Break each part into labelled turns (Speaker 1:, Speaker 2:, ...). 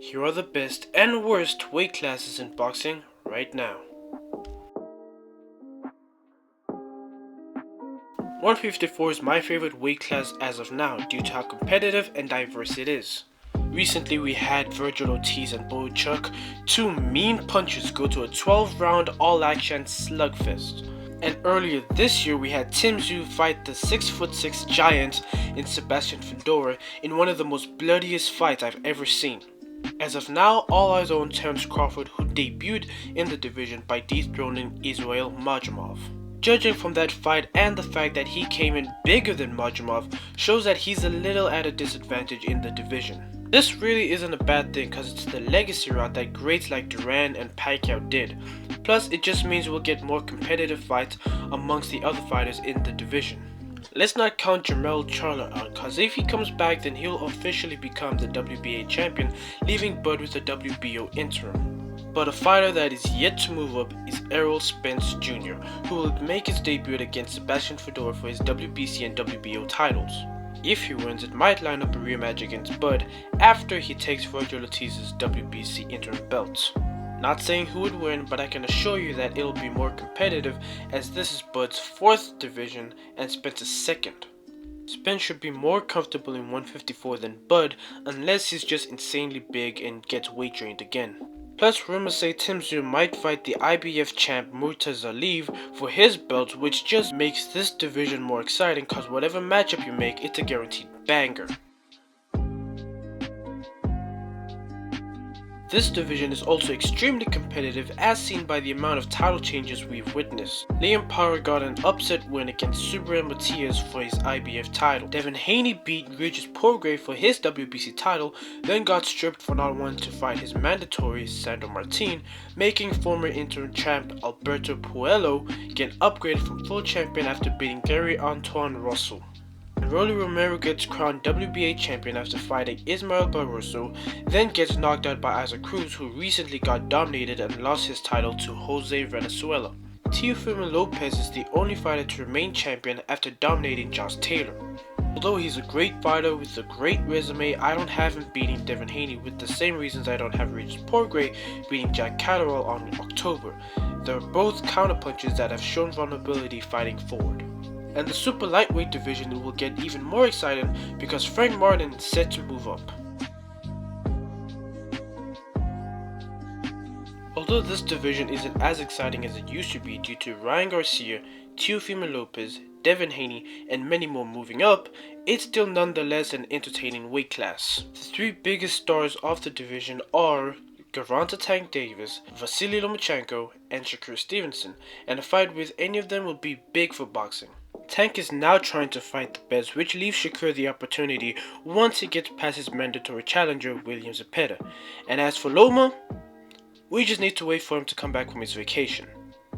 Speaker 1: Here are the best and worst weight classes in boxing right now. 154 is my favorite weight class as of now due to how competitive and diverse it is. Recently we had Virgil Ortiz and Bo Chuck, two mean punchers, go to a 12-round all-action slugfest. And earlier this year we had Tim Tszyu fight the 6'6" giant in Sebastian Fedora in one of the most bloodiest fights I've ever seen. As of now, all eyes are on Terrence Crawford, who debuted in the division by dethroning Israel Madrimov. Judging from that fight and the fact that he came in bigger than Madrimov shows that he's a little at a disadvantage in the division. This really isn't a bad thing because it's the legacy route that greats like Duran and Pacquiao did. Plus, it just means we'll get more competitive fights amongst the other fighters in the division. Let's not count Jermell Charlo out, cause if he comes back then he'll officially become the WBA champion, leaving Bud with the WBO interim. But a fighter that is yet to move up is Errol Spence Jr., who will make his debut against Sebastian Fedora for his WBC and WBO titles. If he wins, it might line up a rematch against Bud after he takes Virgil Ortiz's WBC interim belt. Not saying who would win, but I can assure you that it'll be more competitive as this is Bud's 4th division and Spence's 2nd. Spence should be more comfortable in 154 than Bud unless he's just insanely big and gets weight drained again. Plus, rumors say Tim Tszyu might fight the IBF champ Murtaza Aliyev for his belt, which just makes this division more exciting cause whatever matchup you make, it's a guaranteed banger. This division is also extremely competitive as seen by the amount of title changes we've witnessed. Liam Power got an upset win against Subriel Matias for his IBF title. Devin Haney beat Regis Prograis for his WBC title, then got stripped for not wanting to fight his mandatory Sandro Martin, making former interim champ Alberto Puello get upgraded from full champion after beating Gary Antoine Russell. Rolly Romero gets crowned WBA champion after fighting Ismael Barroso, then gets knocked out by Andycruz, who recently got dominated and lost his title to Jose Venezuela. Teofimo Lopez is the only fighter to remain champion after dominating Josh Taylor. Although he's a great fighter with a great resume, I don't have him beating Devin Haney with the same reasons I don't have Regis Prograis beating Jack Catterall on October. They're both counterpunches that have shown vulnerability fighting forward. And the super lightweight division will get even more exciting because Frank Martin is set to move up. Although this division isn't as exciting as it used to be due to Ryan Garcia, Teofimo Lopez, Devin Haney, and many more moving up, it's still nonetheless an entertaining weight class. The 3 biggest stars of the division are Gervontadavis, Vasily Lomachenko, and Shakur Stevenson, and a fight with any of them will be big for boxing. Tank is now trying to fight the best, which leaves Shakur the opportunity once he gets past his mandatory challenger William Zepeda. And as for Loma, we just need to wait for him to come back from his vacation.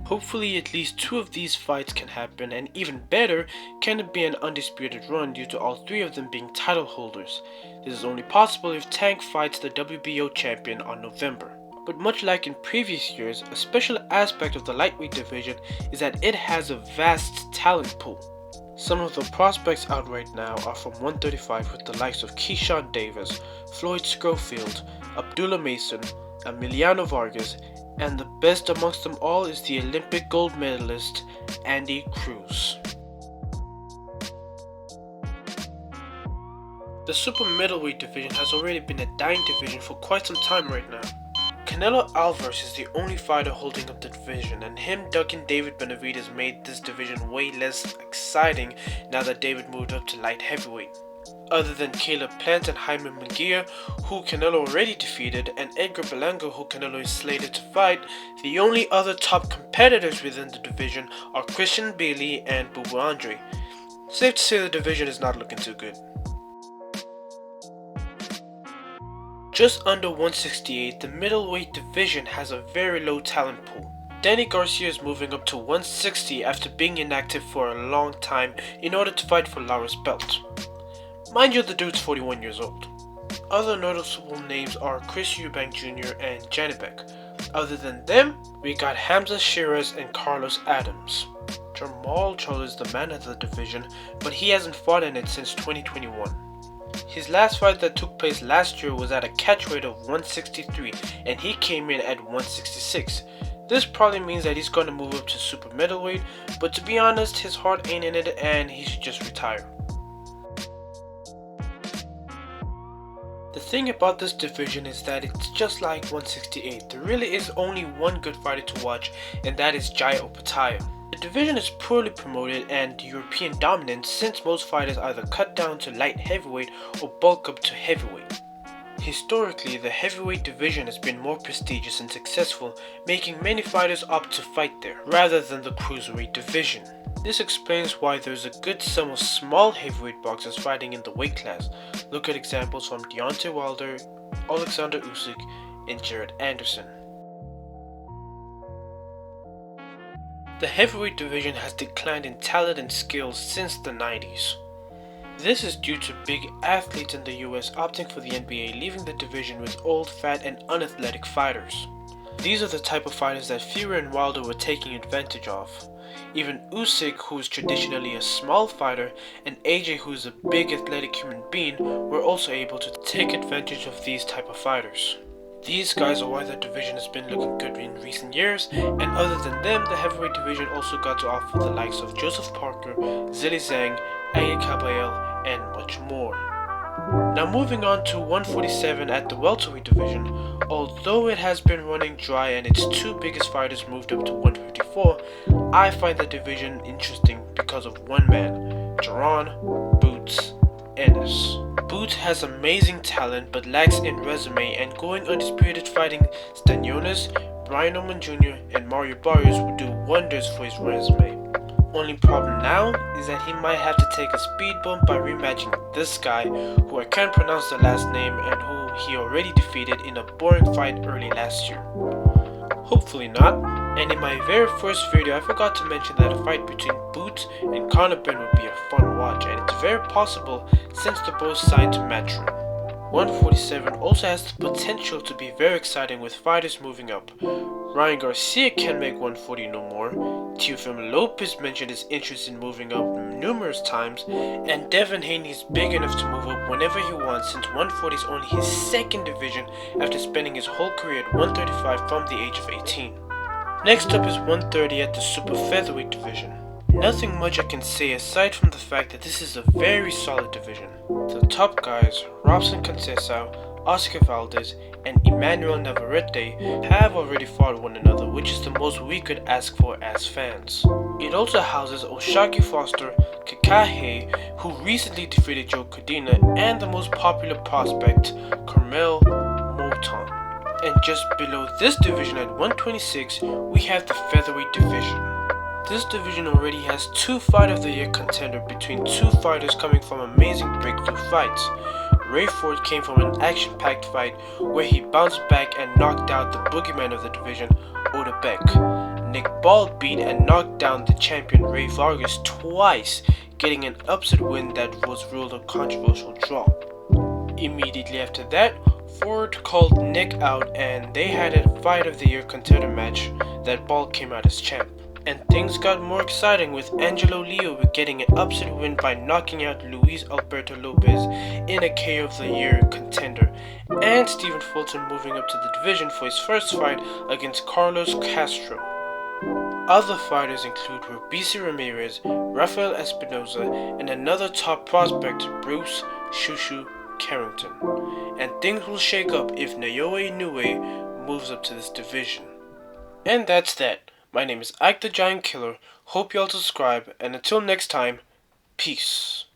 Speaker 1: Hopefully at least 2 of these fights can happen, and even better, can it be an undisputed run due to all 3 of them being title holders. This is only possible if Tank fights the WBO champion on November. But much like in previous years, a special aspect of the lightweight division is that it has a vast talent pool. Some of the prospects out right now are from 135 with the likes of Keyshawn Davis, Floyd Schofield, Abdullah Mason, Emiliano Vargas, and the best amongst them all is the Olympic gold medalist Andy Cruz. The super middleweight division has already been a dying division for quite some time right now. Caneloalvarez is the only fighter holding up the division, and him ducking David Benavidez made this division way less exciting now that David moved up to light heavyweight. Other than Caleb Plant and Jaime Munguia, who Canelo already defeated, and Edgar Berlanga, who Canelo is slated to fight, the only other top competitors within the division are Christian Bailey and Bubu Andre. Safe to say the division is not looking too good. Just under 168, the middleweight division has a very low talent pool. Danny Garcia is moving up to 160 after being inactive for a long time in order to fight for Lara's belt. Mind you, the dude's 41 years old. Other noticeable names are Chris Eubank Jr. and Janibek. Other than them, we got Hamza Shiraz and Carlos Adams. Jermall Charlo is the man of the division, but he hasn't fought in it since 2021. His last fight that took place last year was at a catch weight of 163 and he came in at 166. This probably means that he's going to move up to super middleweight, but to be honest, his heart ain't in it and he should just retire. The thing about this division is that it's just like 168. There really is only one good fighter to watch, and that is Jai Opetaia. The division is poorly promoted and European dominant since most fighters either cut down to light heavyweight or bulk up to heavyweight. Historically, the heavyweight division has been more prestigious and successful, making many fighters opt to fight there, rather than the cruiserweight division. This explains why there's a good sum of small heavyweight boxers fighting in the weight class. Look at examples from Deontay Wilder, Alexander Usyk, and Jared Anderson. The heavyweight division has declined in talent and skills since the 90s. This is due to big athletes in the US opting for the NBA, leaving the division with old, fat, and unathletic fighters. These are the type of fighters that Fury and Wilder were taking advantage of. Even Usyk, who is traditionally a small fighter, and AJ, who is a big athletic human being, were also able to take advantage of these type of fighters. These guys are why the division has been looking good in recent years, and other than them, the heavyweight division also got to offer the likes of Joseph Parker, Zhilei Zhang, Aya Kabayel, and much more. Now moving on to 147 at the welterweight division. Although it has been running dry and its two biggest fighters moved up to 154, I find the division interesting because of one man, Jaron Boots Ennis. Boots has amazing talent but lacks in resume, and going undisputed fighting Stanionis, Brian Oman Jr. and Mario Barrios would do wonders for his resume. Only problem now is that he might have to take a speed bump by rematching this guy, who I can't pronounce the last name and who he already defeated in a boring fight early last year. Hopefully not. And in my very first video I forgot to mention that a fight between Boots and Conor Benn would be a fun watch, and it's very possible since they're both signed to Matchroom. 147 also has the potential to be very exciting with fighters moving up. Ryan Garcia can make 140 no more. Teofimo Lopez mentioned his interest in moving up numerous times, and Devin Haney is big enough to move up whenever he wants since 140 is only his second division after spending his whole career at 135 from the age of 18. Next up is 130 at the super featherweight division. Nothing much I can say aside from the fact that this is a very solid division. The top guys, Robson Conceição, Oscar Valdez, and Emmanuel Navarrete have already fought one another, which is the most we could ask for as fans. It also houses O'Shaquie Foster, Kakahe, who recently defeated Joe Cordina, and the most popular prospect, Carmel Moton. And just below this division at 126, we have the featherweight division. This division already has two Fight of the Year contender between two fighters coming from amazing breakthrough fights. Ray Ford came from an action-packed fight where he bounced back and knocked out the boogeyman of the division, Oda Beck. Nick Ball beat and knocked down the champion Ray Vargas twice, getting an upset win that was ruled a controversial draw. Immediately after that, Ford called Nick out and they had a Fight of the Year contender match that Ball came out as champ. And things got more exciting with Angelo Leo getting an upset win by knocking out Luis Alberto Lopez in a KO of the Year contender, and Stephen Fulton moving up to the division for his first fight against Carlos Castro. Other fighters include Robeisy Ramirez, Rafael Espinoza, and another top prospect, Bruce Shushu Carrington. And things will shake up if Naoya Inoue moves up to this division. And that's that. My name is Ike the Giant Killer, hope you all subscribe, and until next time, peace.